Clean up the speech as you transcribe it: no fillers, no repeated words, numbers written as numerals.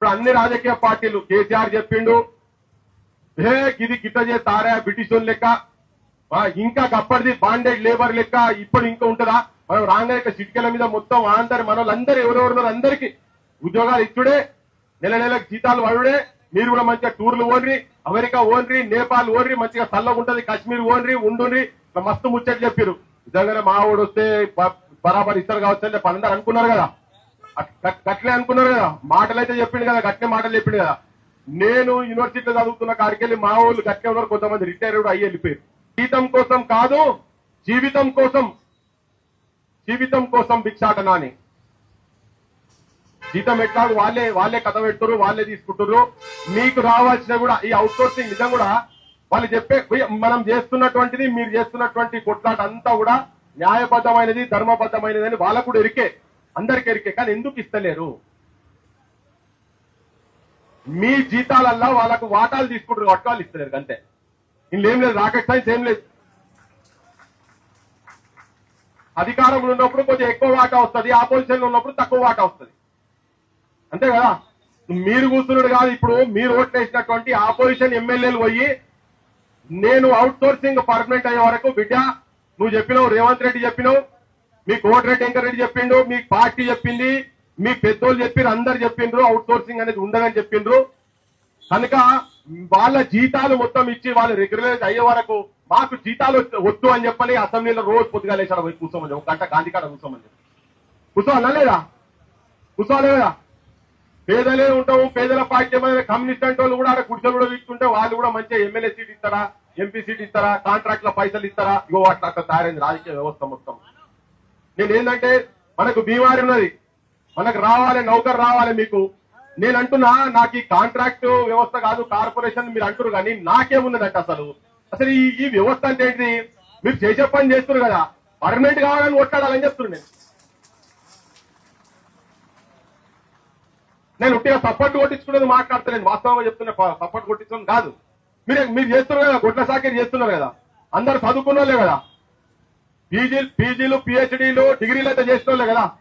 ఇప్పుడు అన్ని రాజకీయ పార్టీలు కేసీఆర్ చెప్పిండు ఇది గిట్ట చేస్తారా బ్రిటిష్ లెక్క ఇంకా అప్పటిది బాండెడ్ లేబర్ లెక్క ఇప్పుడు ఇంకా ఉంటుందా మనం రాంగ చిటికెల మీద మొత్తం అందరు మన వాళ్ళందరూ ఎవరెవరున్నారు అందరికి ఉద్యోగాలు ఇచ్చుడే నెల నెలకు జీతాలు పడుడే మీరు కూడా మంచిగా టూర్లు ఓన్రి అమెరికా ఓన్రి నేపాల్ ఓన్రి మంచిగా చల్లగుంటది కాశ్మీర్ ఓన్రి ఉండుండ్రి మస్తు ముచ్చట్లు చెప్పారు నిజంగానే మా ఊడు వస్తే బరాబర్ ఇస్తారు కావచ్చు అని అందరు అనుకున్నారు కదా గట్లే అనుకున్నారు కదా మాటలు అయితే చెప్పిండు కదా గట్లే మాటలు చెప్పిండు కదా నేను యూనివర్సిటీలో చదువుతున్న కాడికెళ్ళి మా ఊళ్ళు గట్లే ఉన్నారు కొంతమంది రిటైర్డ్ అయ్యి వెళ్ళిపోయారు జీతం కోసం కాదు జీవితం కోసం భిక్షాటన అని జీతం ఎట్లా వాళ్ళే కథ పెడుతున్నారు వాళ్ళే తీసుకుంటారు మీకు రావాల్సిన కూడా ఈ అవుట్ సోర్సింగ్ నిజం కూడా వాళ్ళు చెప్పే మనం చేస్తున్నటువంటిది మీరు చేస్తున్నటువంటి కొట్లాట అంతా కూడా న్యాయబద్ధమైనది ధర్మబద్ధమైనది అని వాళ్ళకు కూడా ఎరికే అందరికి ఎరికే కానీ ఎందుకు ఇస్తలేరు మీ జీతాలల్లా వాళ్ళకు వాటాలు తీసుకుంటారు వాటాలు ఇస్తలేరు అంతే ఇంకేం లేదు రాకెట్ సైన్స్ ఏం లేదు అధికారంలో ఉన్నప్పుడు కొంచెం ఎక్కువ వాటా వస్తుంది ఆపోజిషన్ లో ఉన్నప్పుడు తక్కువ వాటా వస్తుంది అంతే కదా మీరు కూర్చున్నాడు కాదు ఇప్పుడు మీరు ఓట్లు వేసినటువంటి ఆపోజిషన్ ఎమ్మెల్యేలు పోయి నేను అవుట్ సోర్సింగ్ పర్మనెంట్ అయ్యే వరకు బిడ్డ నువ్వు చెప్పినావు రేవంత్ రెడ్డి చెప్పినావు మీ కోటిరెడ్డి వెంకట రెడ్డి చెప్పిండు మీ పార్టీ చెప్పింది మీ పెద్దోళ్ళు చెప్పారు అందరు చెప్పిండ్రు అవుట్ సోర్సింగ్ అనేది ఉండదని చెప్పిండ్రు కనుక వాళ్ళ జీతాలు మొత్తం ఇచ్చి వాళ్ళు రెగ్యులరైజ్ అయ్యే వరకు మాకు జీతాలు వద్దు అని చెప్పని అసెంబ్లీలో రోజు పొద్దుగా లేచాడు పోయి కూర్చోమని ఒక గంట గాంధీ కాడ కూర్చోమని చెప్పి కూర్చోవాలా లేదా కూర్చోలేదా పేదలే ఉంటాము పేదల పార్టీ కమ్యూనిస్ట్ అంటే వాళ్ళు కూడా గుడిసెలు కూడా వీక్తుంటే వాళ్ళు కూడా మంచిగా ఎమ్మెల్యే సీట్ ఇస్తారా ఎంపీ సీట్ ఇస్తారా కాంట్రాక్ట్ లో పైసలు ఇస్తారా ఇగో అట్లా తయారైంది రాజకీయ వ్యవస్థ మొత్తం నేనేంటంటే మనకు బీమారి ఉన్నది మనకు రావాలి నౌకరు రావాలి మీకు నేను అంటున్నా నాకు ఈ కాంట్రాక్ట్ వ్యవస్థ కాదు కార్పొరేషన్ మీరు అంటారు కానీ నాకేమున్నదంటే అసలు ఈ వ్యవస్థ అంటే ఏంటి మీరు చేసే పని చేస్తున్నారు కదా పర్మనెంట్ కావాలని కొట్టాడాలని చెప్తున్నారు నేను ఉట్టిగా సపోర్ట్ కొట్టించుకునేది మాట్లాడతాను వాస్తవంగా చెప్తున్నా సపోర్ట్ కొట్టించడం కాదు మీరు చేస్తున్నారు కదా గొడ్ల సాకేరు చేస్తున్నారు కదా అందరు చదువుకున్న వాళ్ళే కదా పీజీలు పిహెచ్డీలు డిగ్రీలు అయితే చేసిన వాళ్ళే కదా